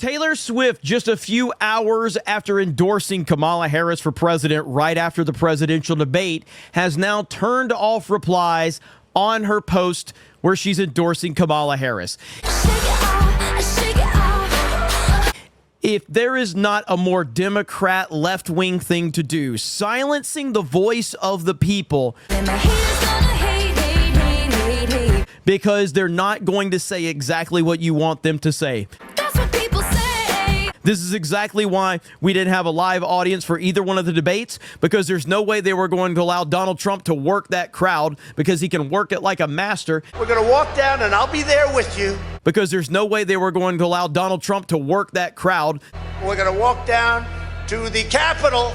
Taylor Swift, just a few hours after endorsing Kamala Harris for president right after the presidential debate, has now turned off replies on her post where she's endorsing Kamala Harris. If there is not a more Democrat left-wing thing to do, silencing the voice of the people because they're not going to say exactly what you want them to say. This is exactly why we didn't have a live audience for either one of the debates, because there's no way they were going to allow Donald Trump to work that crowd, because he can work it like a master. We're going to walk down and I'll be there with you. Because there's no way they were going to allow Donald Trump to work that crowd. We're going to walk down to the Capitol.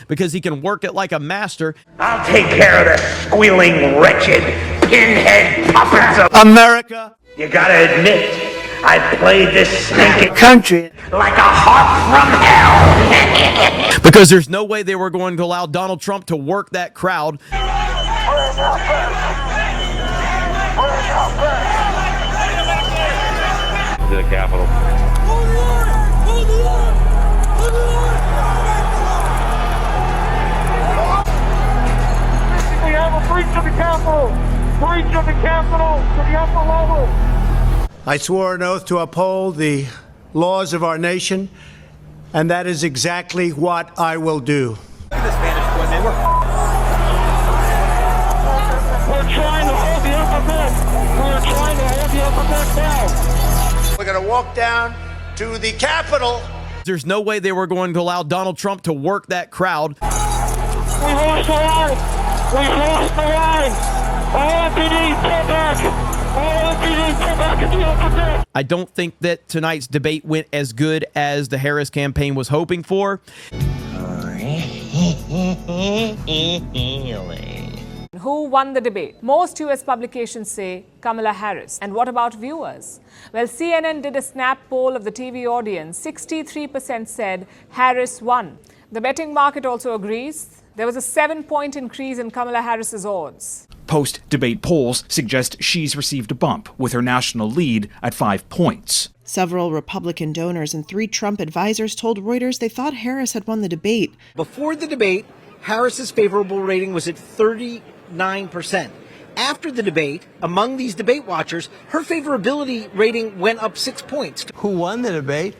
Because he can work it like a master. I'll take care of the squealing, wretched, pinhead puppets of America. You gotta admit, I played this stinking country like a harp from hell. Because there's no way they were going to allow Donald Trump to work that crowd. To the Capitol. We have a breach of the Capitol. Breach of the Capitol to the upper level. I swore an oath to uphold the laws of our nation, and that is exactly what I will do. We're trying to hold the upper deck. We're trying to hold the upper deck down. We're going to walk down to the Capitol. There's no way they were going to allow Donald Trump to work that crowd. We lost the line. We lost the line. All MPD, pull back. All MPD, pull back at the upper deck. I don't think that tonight's debate went as good as the Harris campaign was hoping for. Who won the debate? Most US publications say Kamala Harris. And what about viewers? Well, CNN did a snap poll of the TV audience. 63% said Harris won. The betting market also agrees. There was a 7-point increase in Kamala Harris's odds. Post-debate polls suggest she's received a bump, with her national lead at 5 points. Several Republican donors and 3 Trump advisors told Reuters they thought Harris had won the debate. Before the debate, Harris's favorable rating was at 39%. After the debate, among these debate watchers, her favorability rating went up 6 points. Who won the debate?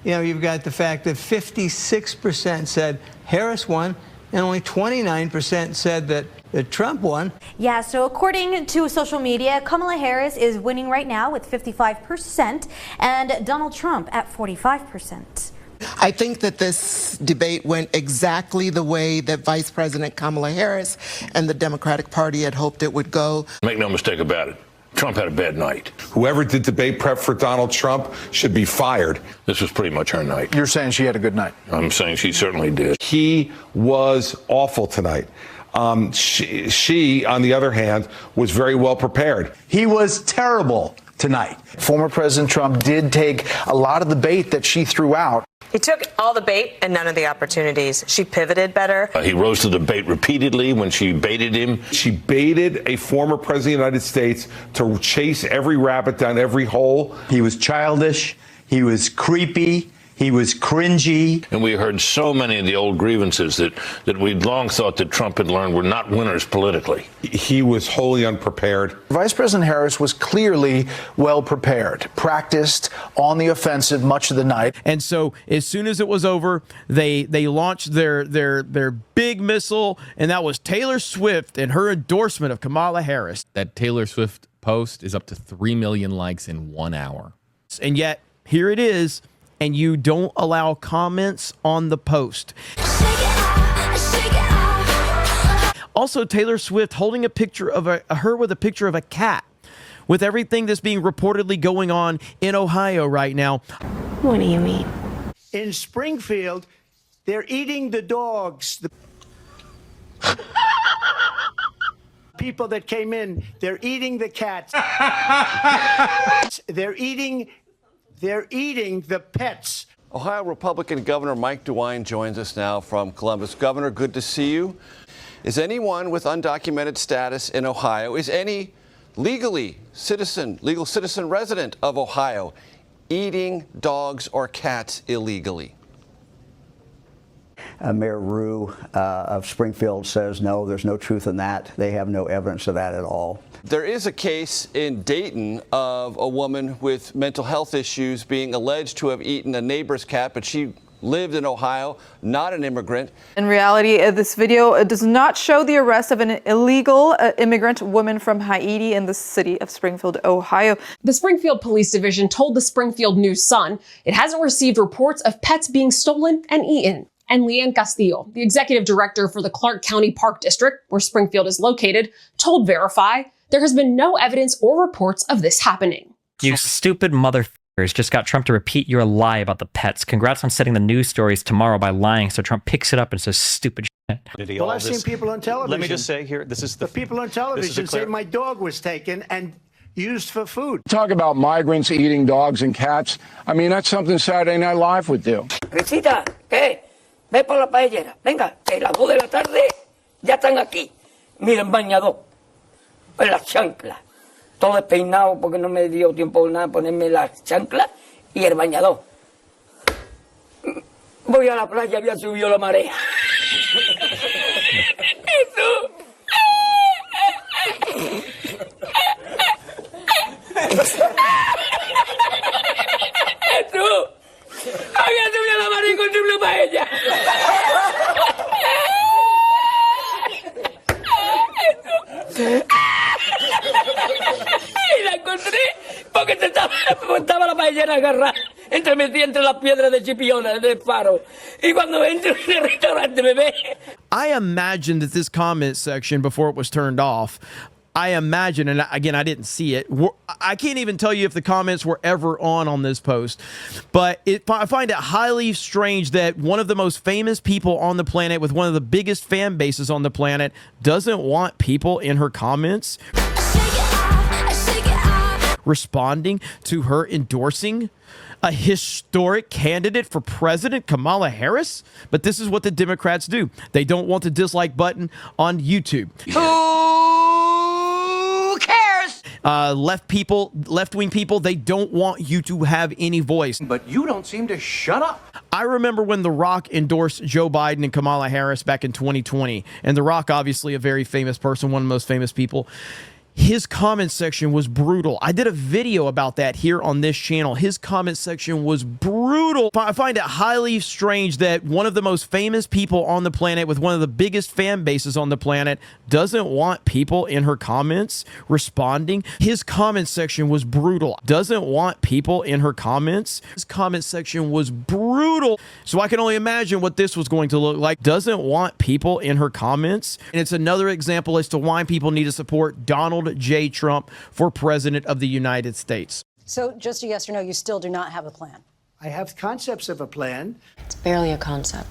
You know, you've got the fact that 56% said Harris won, and only 29% said that Trump won. Yeah, so according to social media, Kamala Harris is winning right now with 55% and Donald Trump at 45%. I think that this debate went exactly the way that Vice President Kamala Harris and the Democratic Party had hoped it would go. Make no mistake about it. Trump had a bad night. Whoever did debate prep for Donald Trump should be fired. This was pretty much her night. You're saying she had a good night? I'm saying she certainly did. He was awful tonight. She, on the other hand, was very well prepared. He was terrible tonight. Former President Trump did take a lot of the bait that she threw out. He took all the bait and none of the opportunities. She pivoted better. He rose to the bait repeatedly when she baited him. She baited a former president of the United States to chase every rabbit down every hole. He was childish. He was creepy. He was cringy. And we heard so many of the old grievances that we'd long thought that Trump had learned were not winners politically. He was wholly unprepared. Vice President Harris was clearly well prepared, practiced on the offensive much of the night. And so as soon as it was over, they launched their big missile, and that was Taylor Swift and her endorsement of Kamala Harris. That Taylor Swift post is up to 3 million likes in 1 hour. And yet, here it is, and you don't allow comments on the post. Also, Taylor Swift holding a picture of her with a picture of a cat, with everything that's being reportedly going on in Ohio right now. What do you mean? In Springfield, they're eating the dogs. The people that came in, they're eating the cats. They're eating the pets. Ohio Republican Governor Mike DeWine joins us now from Columbus. Governor, good to see you. Is anyone with undocumented status in Ohio, is any legal citizen resident of Ohio eating dogs or cats illegally? Mayor Rue of Springfield says no, there's no truth in that. They have no evidence of that at all. There is a case in Dayton of a woman with mental health issues being alleged to have eaten a neighbor's cat, but she lived in Ohio, not an immigrant. In reality, this video does not show the arrest of an illegal immigrant woman from Haiti in the city of Springfield, Ohio. The Springfield Police Division told the Springfield News-Sun it hasn't received reports of pets being stolen and eaten. And Leanne Castillo, the executive director for the Clark County Park District, where Springfield is located, told Verify there has been no evidence or reports of this happening. You stupid motherfuckers just got Trump to repeat your lie about the pets. Congrats on setting the news stories tomorrow by lying so Trump picks it up and says stupid shit. Well, I've seen people on television. Let me just say here, this is the people on television say my dog was taken and used for food. Talk about migrants eating dogs and cats. I mean, that's something Saturday Night Live would do. Risita, ¿qué? Ve por la paellera. Venga, que las 2 de la tarde ya están aquí. Miren, bañador. En las chanclas. Todo despeinado porque no me dio tiempo nada ponerme las chanclas y el bañador. Voy a la playa, había subido la marea. Había subido la marea y encontré una paella. Y la encontré porque estaba la paellera agarrada metida entre las piedras de Chipiona del faro. Y cuando entro en el restaurante me ve. I imagine that this comment section, before it was turned off, I imagine, and again, I didn't see it. I can't even tell you if the comments were ever on this post, but I find it highly strange that one of the most famous people on the planet with one of the biggest fan bases on the planet doesn't want people in her comments responding to her endorsing a historic candidate for president, Kamala Harris. But this is what the Democrats do. They don't want the dislike button on YouTube. Who cares? Left-wing people, they don't want you to have any voice. But you don't seem to shut up. I remember when The Rock endorsed Joe Biden and Kamala Harris back in 2020. And The Rock, obviously a very famous person, one of the most famous people. His comment section was brutal. I did a video about that here on this channel. His comment section was brutal. I find it highly strange that one of the most famous people on the planet with one of the biggest fan bases on the planet doesn't want people in her comments responding. His comment section was brutal. Doesn't want people in her comments. His comment section was brutal. So I can only imagine what this was going to look like. Doesn't want people in her comments. And it's another example as to why people need to support Donald J. Trump for president of the United States. So just a yes or no, you still do not have a plan? I have concepts of a plan. It's barely a concept.